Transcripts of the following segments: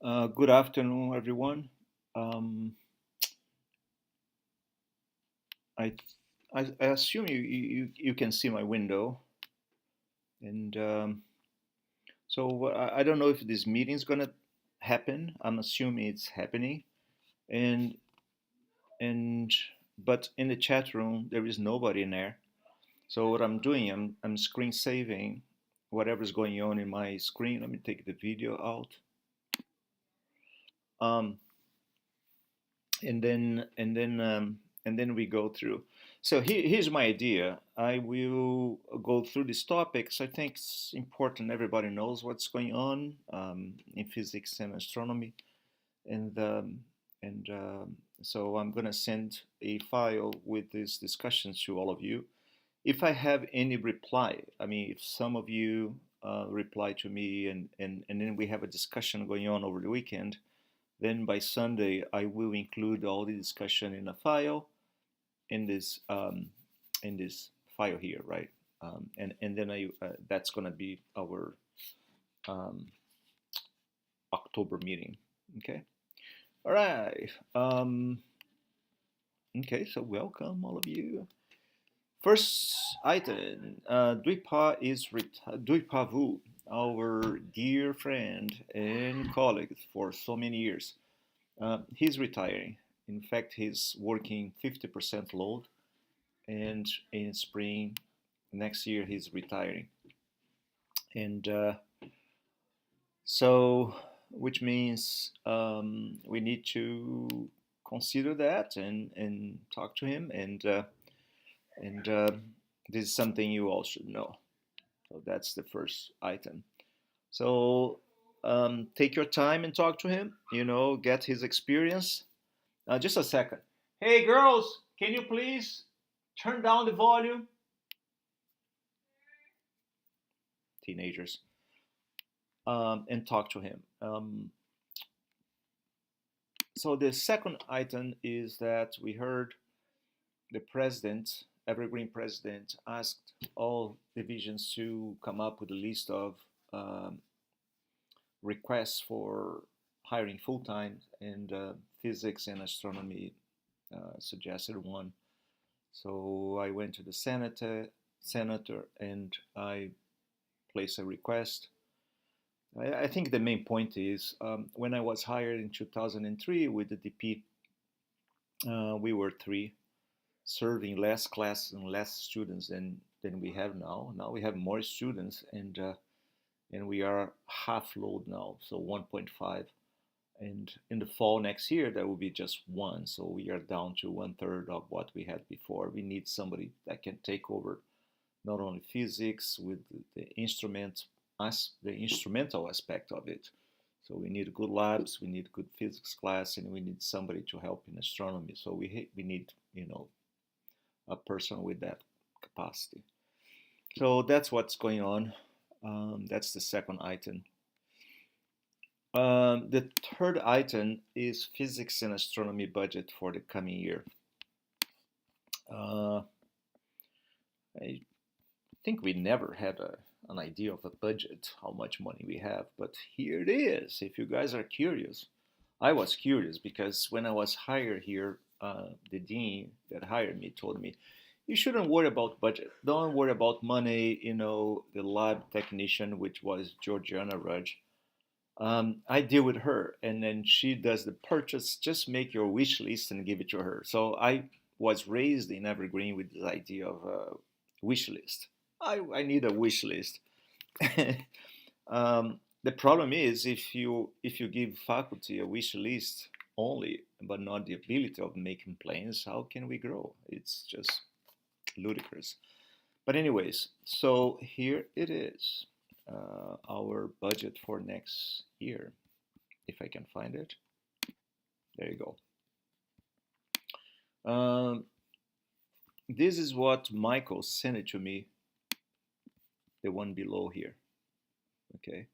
Good afternoon, everyone. Um, I, I assume you can see my window, and so I don't know if this meeting is gonna happen. I'm assuming it's happening, and and but in the chat room there is nobody in there. So what I'm doing, I'm screen saving whatever's going on in my screen. Let me take the video out. Um, and then we go through. So here's my idea. I will go through these topics. I think it's important everybody knows what's going on in physics and astronomy, and so I'm gonna send a file with these discussions to all of you. If I have any reply, I mean, if some of you reply to me, and then we have a discussion going on over the weekend, then by Sunday, I will include all the discussion in a file in this file here, right? And then that's gonna be our um, October meeting. Okay. All right. Okay. So welcome all of you. First item, Dwipa Vu, our dear friend and colleague for so many years. He's retiring. In fact, he's working 50% load, and in spring next year he's retiring. And so, which means we need to consider that and talk to him. And this is something you all should know. So that's the first item. So take your time and talk to him. Get his experience. Just a second. Hey, girls, can you please turn down the volume? Teenagers. And talk to him. So the second item is that we heard the president, Evergreen president, asked all divisions to come up with a list of um, requests for hiring full time, and physics and astronomy suggested one. So I went to the senator, and I placed a request. I think the main point is when I was hired in 2003 with the DP, we were three, serving less classes and less students than we have now. Now we have more students, and we are half load now, so 1.5. And in the fall next year, there will be just one. So we are down to one third of what we had before. We need somebody that can take over not only physics with the the instrumental aspect of it. So we need good labs, we need good physics class, and we need somebody to help in astronomy. So we need a person with that capacity. So that's what's going on. That's the second item. The third item is physics and astronomy budget for the coming year. Uh, I think we never had an idea of a budget, how much money we have, but here it is. If you guys are curious, I was curious because when I was hired here, the dean that hired me told me, you shouldn't worry about budget. Don't worry about money. The lab technician, which was Georgiana Rudge, I deal with her, and then she does the purchase. Just make your wish list and give it to her. So I was raised in Evergreen with this idea of a wish list. I need a wish list. The problem is if you give faculty a wish list only, but not the ability of making plans, how can we grow? It's just ludicrous. But anyways, so here it is, our budget for next year, if I can find it. There you go. This is what Michael sent it to me, the one below here. Okay.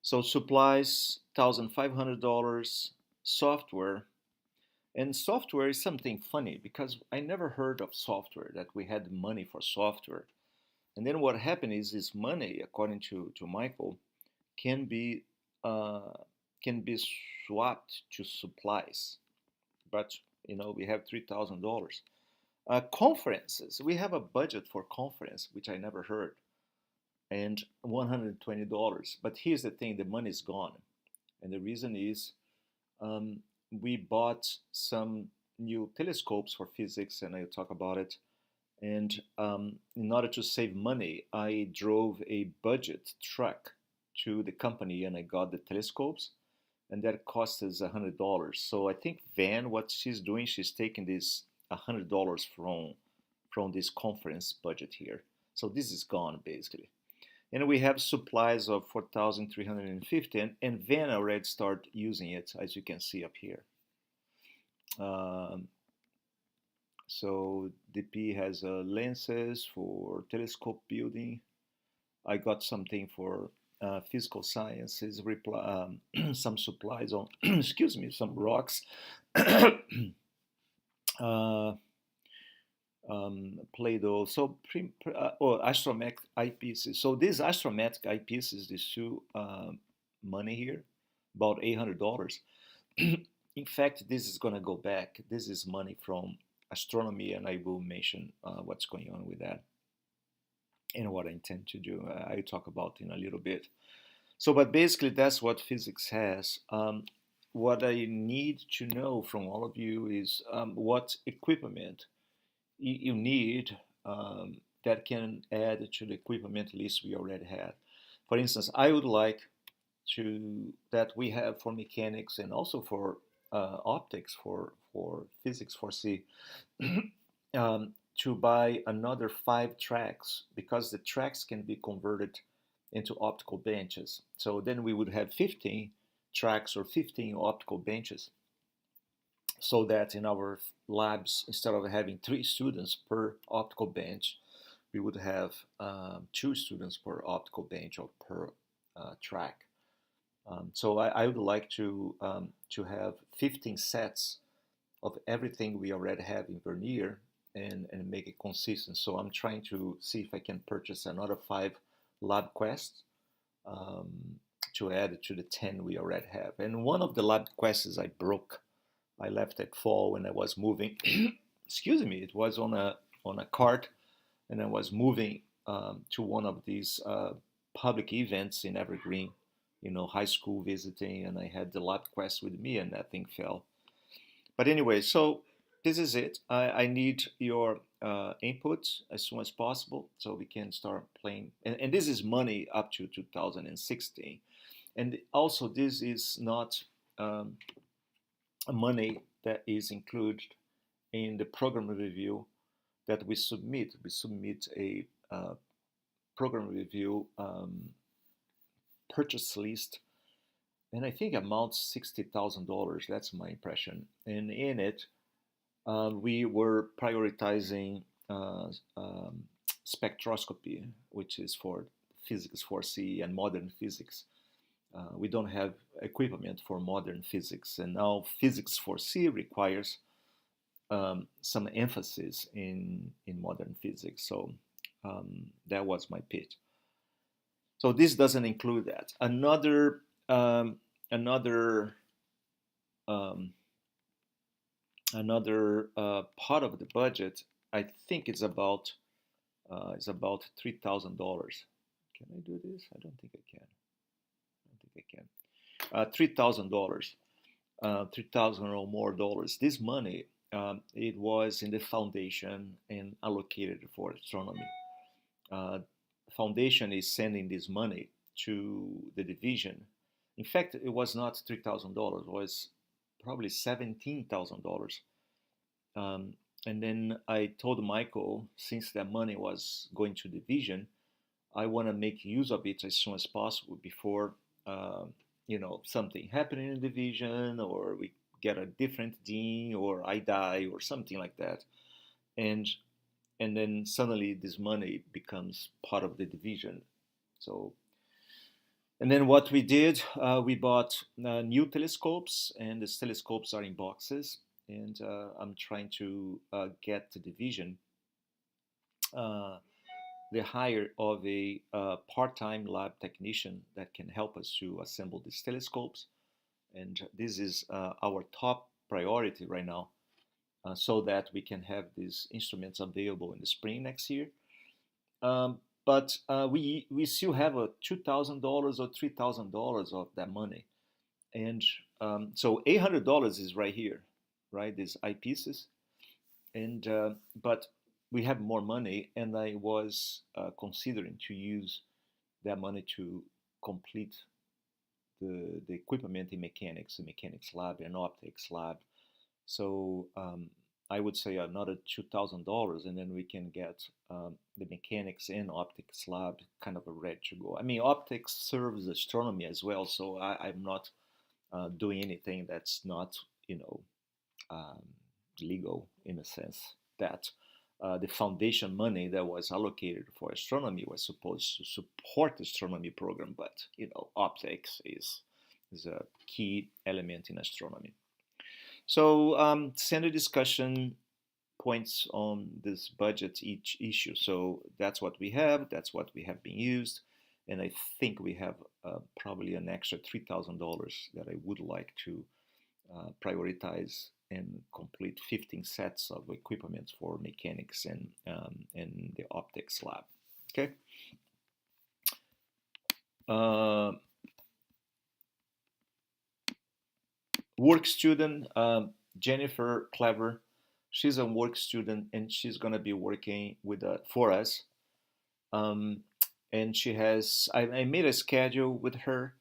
So supplies, $1,500. Software. And software is something funny because I never heard of software, that we had money for software. And then what happened is this money, according to Michael, can be uh, can be swapped to supplies, but we have $3,000. Conferences, we have a budget for conference, which I never heard, and $120. But here's the thing: the money is gone, and the reason is um, we bought some new telescopes for physics, and I'll talk about it. And in order to save money, I drove a budget truck to the company and I got the telescopes, and that cost us $100. So I think Van, what she's doing, she's taking this $100 from this conference budget here. So this is gone basically. And we have supplies of 4,350, and Van already started using it, as you can see up here. Um, so DP has lenses for telescope building. I got something for physical sciences, some supplies on, excuse me, some rocks, uh, Play-Doh. So, astrometric eyepieces. So these astrometric eyepieces, these two money here, about $800. In fact, this is going to go back. This is money from astronomy, and I will mention what's going on with that and what I intend to do. I'll talk about in a little bit. So, but basically, that's what physics has. What I need to know from all of you is what equipment you need that can add to the equipment list we already had. For instance, I would like that we have for mechanics and also for optics for physics for C to buy another 5 tracks, because the tracks can be converted into optical benches. So then we would have 15 tracks or 15 optical benches, so that in our labs, instead of having 3 students per optical bench, we would have 2 students per optical bench or per track. So I would like to have 15 sets of everything we already have in Vernier and make it consistent. So I'm trying to see if I can purchase another 5 lab quests to add to the 10 we already have. And one of the lab quests I broke. I left at fall when I was moving. Excuse me, it was on a cart, and I was moving to one of these public events in Evergreen, high school visiting, and I had the lab quest with me, and that thing fell. But anyway, so this is it. I need your input as soon as possible so we can start playing. And this is money up to 2016. And also, this is not money that is included in the program review that we submit. We submit a program review purchase list, and I think amounts $60,000. That's my impression. And in it, we were prioritizing spectroscopy, which is for physics 4C and modern physics. We don't have equipment for modern physics, and now physics 4C requires some emphasis in modern physics. So that was my pitch. So this doesn't include that. Another um, part of the budget, I think, is about $3,000. Can I do this? I don't think I can. $3,000, $3,000 or more dollars. This money, it was in the foundation and allocated for astronomy. Foundation is sending this money to the division. In fact, it was not $3,000. It was probably $17,000. And then I told Michael, since that money was going to division, I want to make use of it as soon as possible before something happening in the division, or we get a different dean, or I die, or something like that. And then suddenly this money becomes part of the division. So, and then what we did, we bought new telescopes, and these telescopes are in boxes, and I'm trying to get the division the hire of a part-time lab technician that can help us to assemble these telescopes. And this is our top priority right now, so that we can have these instruments available in the spring next year. But we still have a $2,000 or $3,000 of that money, and so $800 is right here, right? These eyepieces, and but we have more money, and I was considering to use that money to complete the equipment in mechanics, the mechanics lab and optics lab. So I would say another $2,000, and then we can get the mechanics and optics lab kind of ready to go. I mean, optics serves astronomy as well, so I'm not doing anything that's not, you know, um, legal in a sense that the foundation money that was allocated for astronomy was supposed to support the astronomy program, but you know, optics is a key element in astronomy. So standard discussion points on this budget each issue. So that's what we have. That's what we have been used, and I think we have probably an extra $3,000 that I would like to prioritize and complete 15 sets of equipment for mechanics and the optics lab. Okay. Work student Jennifer Clever. She's a work student and she's gonna be working with for us. Um, and she has I made a schedule with her,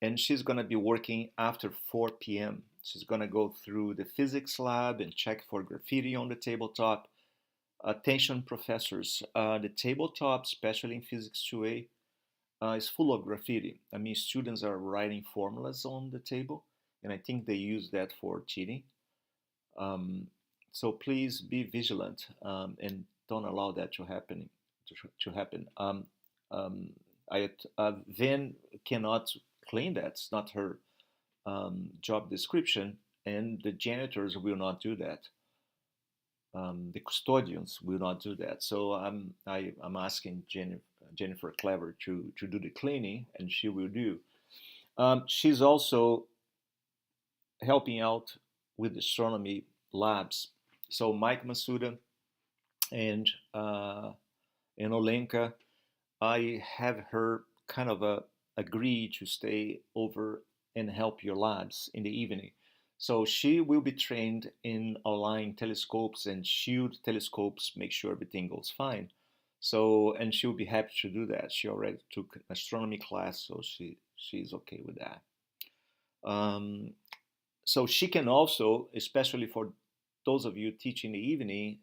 and she's gonna be working after 4 p.m. She's gonna go through the physics lab and check for graffiti on the tabletop. Attention professors, the tabletop, especially in Physics 2A, is full of graffiti. I mean, students are writing formulas on the table, and I think they use that for cheating. Um, so please be vigilant and don't allow that to happen. To happen. Um, Van cannot claim that. It's not her job description, and the janitors will not do that. The custodians will not do that. So I'm asking Jennifer Clever to do the cleaning, and she will do. She's also helping out with astronomy labs. So Mike Masuda and Olenka, I have her kind of agree to stay over and help your labs in the evening. So she will be trained in aligning telescopes and shield telescopes, make sure everything goes fine. So, and she'll be happy to do that. She already took an astronomy class, so she's okay with that. Um, so she can also, especially for those of you teaching the evening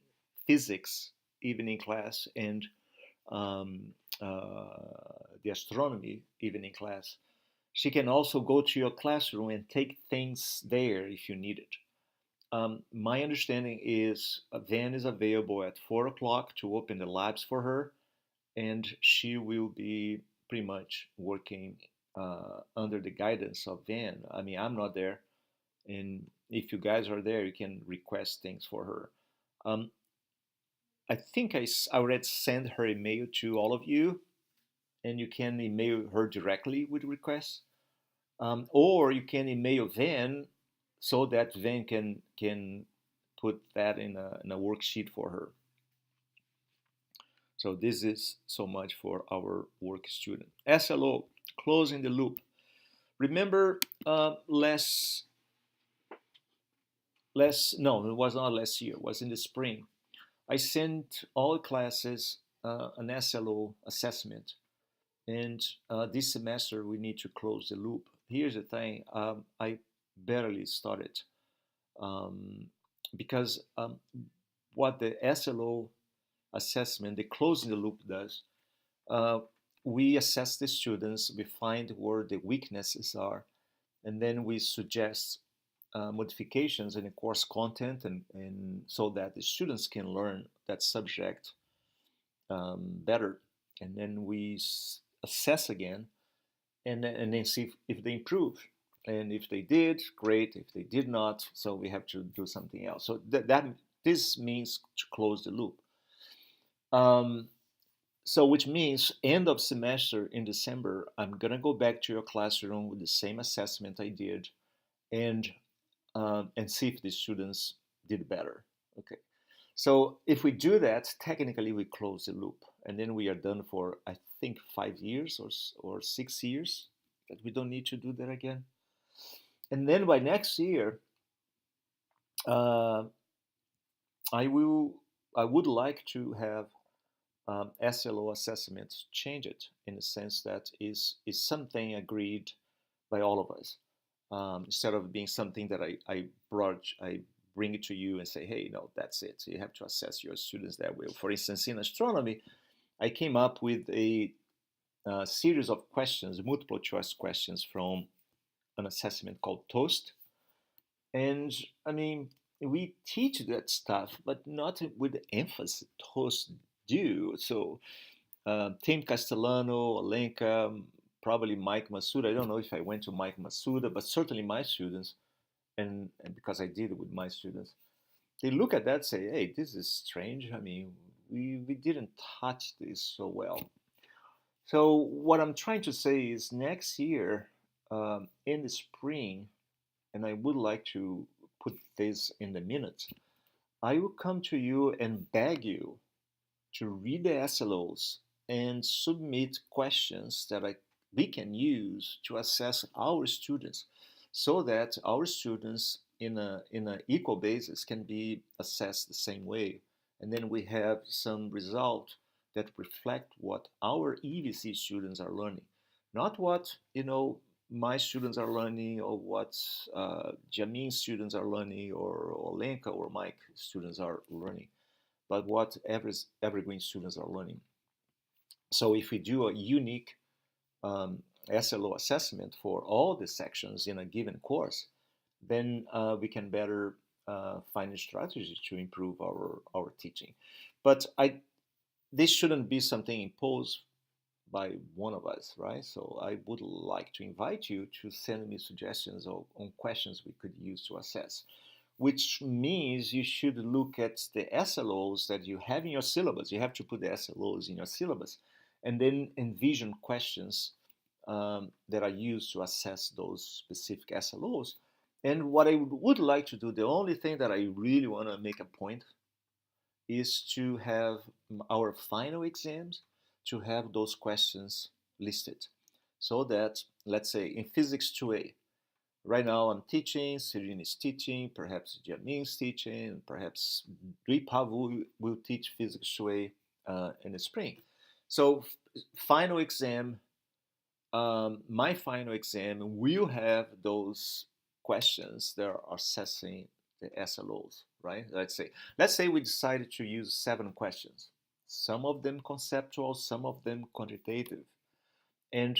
physics evening class and um, the astronomy evening class, she can also go to your classroom and take things there if you need it. My understanding is a van is available at 4 o'clock to open the labs for her, and she will be pretty much working under the guidance of Van. I mean, I'm not there, and if you guys are there, you can request things for her. Um, I think I already sent her email to all of you, and you can email her directly with requests, or you can email Van so that Van can put that in a worksheet for her. So this is so much for our work student. SLO, closing the loop. Remember no, it was not last year, it was in the spring. I sent all classes an SLO assessment, and this semester we need to close the loop. Here's the thing, I barely started um, because what the SLO assessment, the closing the loop does, uh, we assess the students, we find where the weaknesses are, and then we suggest modifications in the course content, and so that the students can learn that subject better. And then we assess again, and then see if they improve. And if they did, great. If they did not, so we have to do something else. So this means to close the loop. Um, so which means end of semester in December, I'm gonna go back to your classroom with the same assessment I did and see if the students did better. Okay. So if we do that, technically we close the loop, and then we are done for, I think, 5 years or 6 years. That we don't need to do that again. And then by next year, uh, I will I would like to have SLO assessments change it in the sense that is something agreed by all of us, instead of being something that I bring it to you and say, hey, no, that's it. You have to assess your students that way. For instance, in astronomy, I came up with a series of questions, multiple choice questions from an assessment called Toast. And I mean, we teach that stuff, but not with the emphasis Toast do. So Tim Castellano, Alenka, probably Mike Masuda. I don't know if I went to Mike Masuda, but certainly my students, and because I did it with my students, they look at that and say, hey, this is strange. I mean, we didn't touch this so well. So what I'm trying to say is next year, in the spring, and I would like to put this in the minutes, I will come to you and beg you to read the SLOs and submit questions that we can use to assess our students so that our students in an equal basis can be assessed the same way. And then we have some result that reflect what our EVC students are learning, not what my students are learning or what Jamin's students are learning or Lenka or Mike students are learning, but what evergreen students are learning. So if we do a unique SLO assessment for all the sections in a given course, then we can better find strategies to improve our teaching. But this shouldn't be something imposed by one of us, right? So I would like to invite you to send me suggestions on questions we could use to assess, which means you should look at the SLOs that you have in your syllabus. You have to put the SLOs in your syllabus and then envision questions that are used to assess those specific SLOs. And what I would like to do, the only thing that I really want to make a point is to have our final exams to have those questions listed. So that, let's say, in Physics 2A, right now I'm teaching, Serene is teaching, perhaps Jamin is teaching, perhaps Dvipa will teach Physics 2A in the spring. So final exam, my final exam will have those questions that are assessing the SLOs, right? Let's say we decided to use 7 questions, some of them conceptual, some of them quantitative, and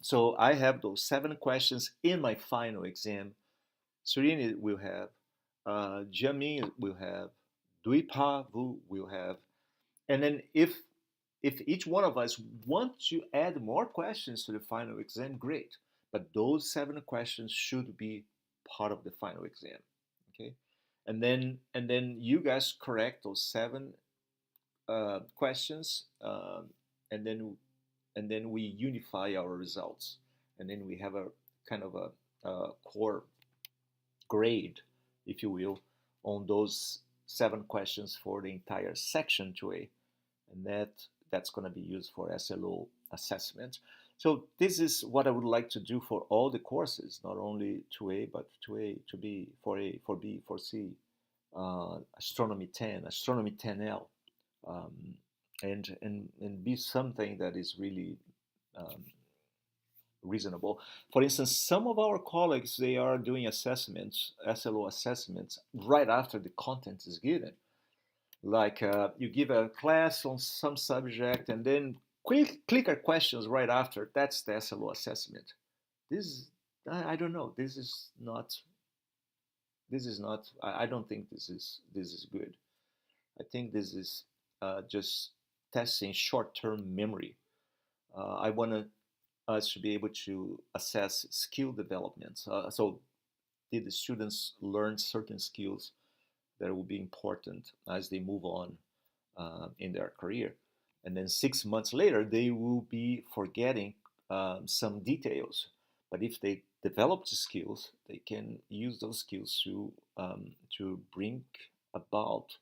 so I have those 7 questions in my final exam. Serene will have, Jamin will have, Dvipa will have, and then if each one of us want to add more questions to the final exam, great. But those 7 questions should be part of the final exam. Okay, and then you guys correct those 7 questions, and then we unify our results, and then we have a kind of a core grade, if you will, on those 7 questions for the entire section 2A, and that's going to be used for SLO assessment. So this is what I would like to do for all the courses, not only 2A, but 2A, 2B, 4A, 4B, 4C, Astronomy 10, Astronomy 10L, um, and be something that is really um, reasonable. For instance, some of our colleagues, they are doing assessments, SLO assessments, right after the content is given. Like you give a class on some subject and then clicker questions right after. That's the SLO assessment. This I don't know. This is not. I don't think this is good. I think this is just testing short-term memory. I want us to be able to assess skill development. So did the students learn certain skills that will be important as they move on in their career? And then 6 months later, they will be forgetting some details. But if they develop the skills, they can use those skills to bring about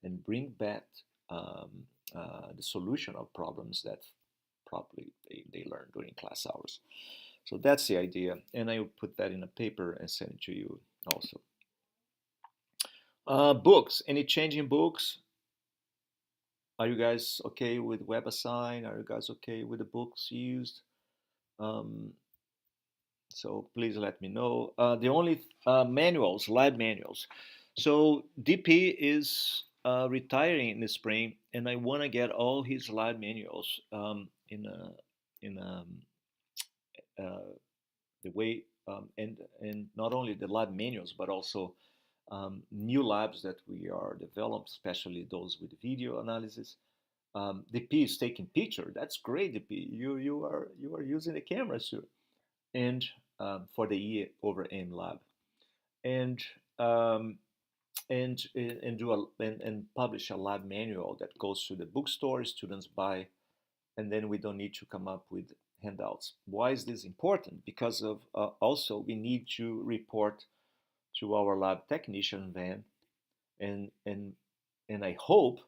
and bring back um, the solution of problems that probably they learned during class hours. So that's the idea, and I will put that in a paper and send it to you also. Books. Any change in books? Are you guys okay with WebAssign? Are you guys okay with the books used? Um, so please let me know. The only manuals, lab manuals. So DP is retiring in the spring, and I want to get all his lab manuals in uh, the way and not only the lab manuals but also new labs that we are developing, especially those with video analysis. DP is taking picture. That's great, DP. You are using the camera, sir. And for the E over M lab, and um, and do and publish a lab manual that goes to the bookstore. Students buy, and then we don't need to come up with handouts. Why is this important? Because of also we need to report to our lab technician van, and and and I hope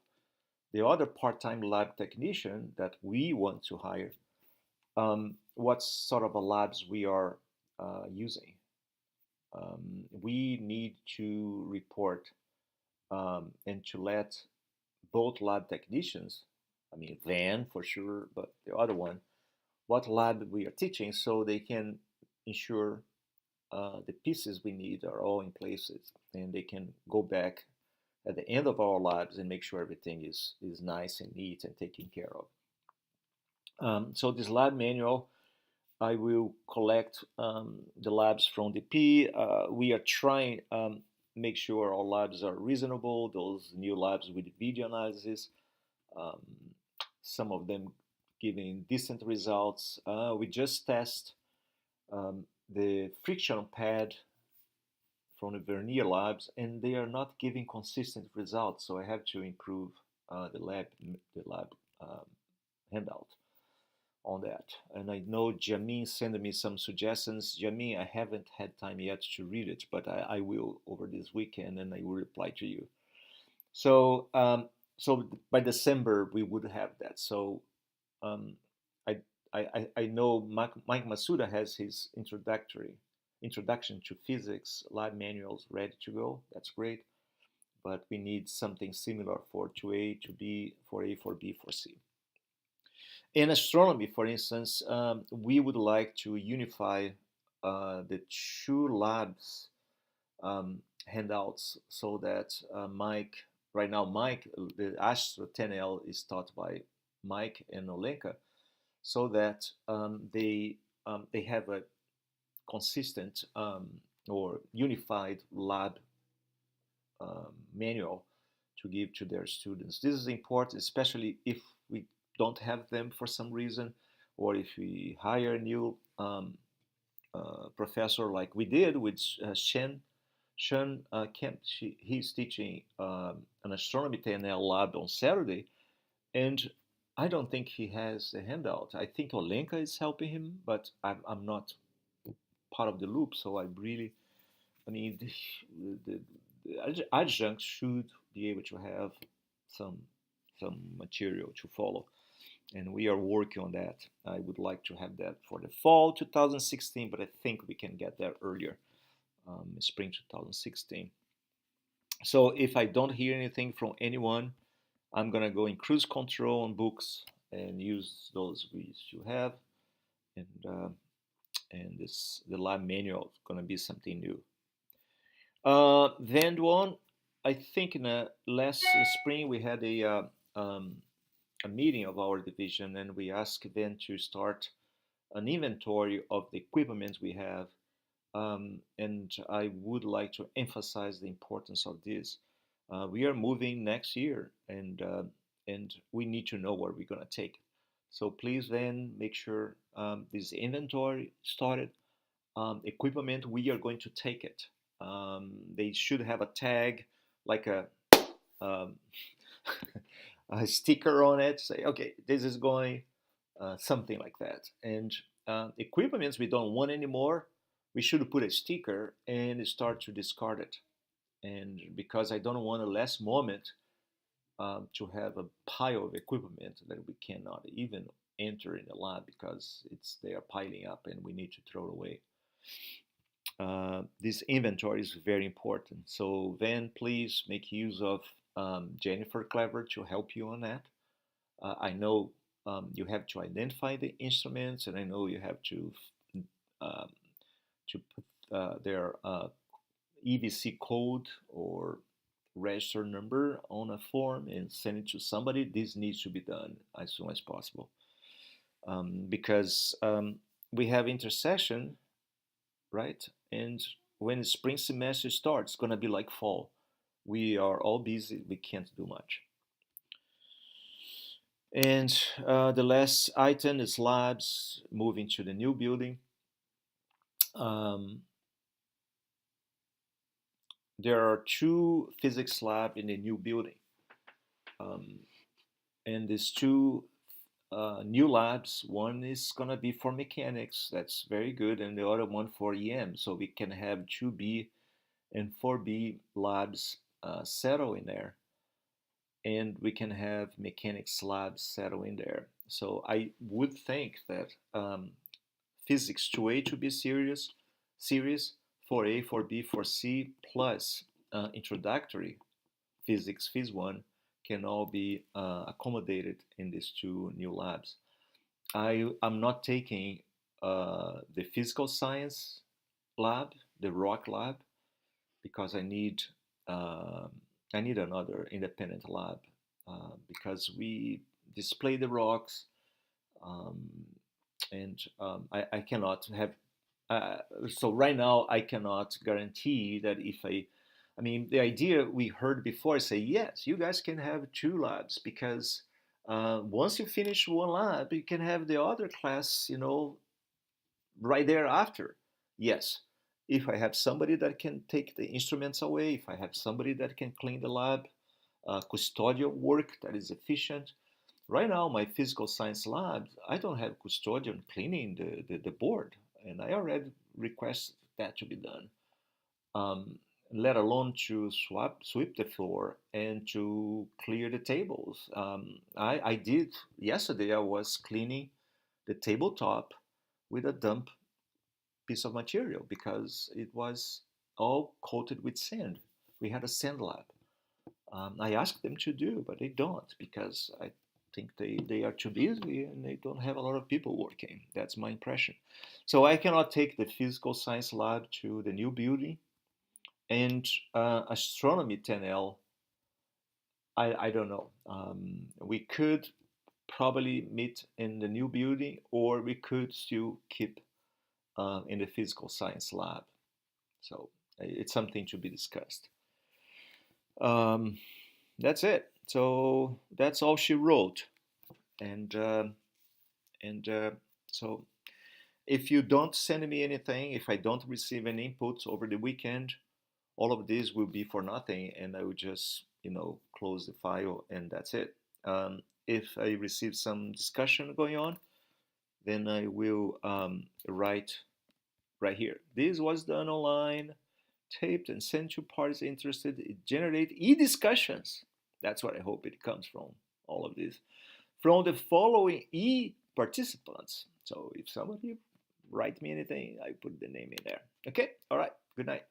the other part-time lab technician that we want to hire, what sort of a labs we are using. We need to report and to let both lab technicians, I mean Van for sure, but the other one, what lab we are teaching, so they can ensure the pieces we need are all in places, and they can go back at the end of our labs and make sure everything is nice and neat and taken care of. So this lab manual, I will collect the labs from DP. We are trying make sure our labs are reasonable. Those new labs with video analysis, um, some of them giving decent results. We just test the friction pad from the Vernier labs, and they are not giving consistent results. So I have to improve the lab um, handout on that. And I know Jamin sent me some suggestions. Jamin, I haven't had time yet to read it, but I will over this weekend, and I will reply to you. So so by December we would have that. So um, I, I know Mike Masuda has his introduction to physics lab manuals ready to go. That's great, but we need something similar for 2A, 2B, 4A, 4B, 4C. In astronomy, for instance, we would like to unify the two labs handouts so that Mike, right now, Mike, the Astro 10L is taught by Mike and Olenka, so that they have a consistent or unified lab manual to give to their students. This is important, especially if we don't have them for some reason, or if we hire a new professor like we did with Shen Kemp. He's teaching an astronomy 10L lab on Saturday, and I don't think he has a handout. I think Olenka is helping him, but I'm not part of the loop, so I really, I mean, the adjunct should be able to have some some material to follow, and we are working on that. I would like to have that for the fall 2016, but I think we can get there earlier, spring 2016. So if I don't hear anything from anyone, I'm gonna go in cruise control on books and use those we should have, and this the lab manual is gonna be something new. Then one, I think in the last spring we had um, a meeting of our division, and we asked them to start an inventory of the equipment we have. And I would like to emphasize the importance of this. We are moving next year, and we need to know where we're gonna take. So please then make sure this inventory started. Equipment, we are going to take it. They should have a tag, like um, a sticker on it, say, okay, this is going, something like that. And equipments we don't want anymore, we should put a sticker and start to discard it. And because I don't want a last moment to have a pile of equipment that we cannot even enter in the lab because they are piling up and we need to throw it away. This inventory is very important. So Van, please make use of Jennifer Clever to help you on that. I know you have to identify the instruments, and I know you have um, to put their EVC code or register number on a form and send it to somebody. This needs to be done as soon as possible because we have intersession, right? And when the spring semester starts, it's gonna be like fall. We are all busy. We can't do much. And the last item is labs, moving to the new building. Um, there are 2 physics labs in the new building. Um, and these 2 new labs, one is going to be for mechanics, that's very good, and the other one for EM. So we can have 2B and 4B labs settle in there. And we can have mechanics labs settle in there. So I would think that physics 2A to be series 4A, 4B, 4C plus introductory physics, Phys 1 can all be accommodated in these 2 new labs. I'm not taking the physical science lab, the rock lab, because I need another independent lab because we display the rocks um, and I cannot have so right now I cannot guarantee that if I mean the idea we heard before say yes you guys can have 2 labs because once you finish one lab you can have the other class right thereafter. Yes, if I have somebody that can take the instruments away, if I have somebody that can clean the lab, custodial work that is efficient. Right now, my physical science lab, I don't have custodian cleaning the board, and I already request that to be done. Let alone to sweep the floor and to clear the tables. I did yesterday. I was cleaning the tabletop with a dump piece of material because it was all coated with sand. We had a sand lab. I asked them to do, but they don't because I think they are too busy and they don't have a lot of people working. That's my impression. So I cannot take the physical science lab to the new building and astronomy 10L. I don't know. We could probably meet in the new building or we could still keep in the physical science lab. So it's something to be discussed. Um, that's it. So that's all she wrote, and and so if you don't send me anything, if I don't receive any inputs over the weekend, all of this will be for nothing, and I will just close the file, and that's it. If I receive some discussion going on, then I will write right here. This was done online, taped, and sent to parties interested. It generate e-discussions. That's what I hope it comes from, all of this. From the following e-participants. So if somebody write me anything, I put the name in there. Okay? All right. Good night.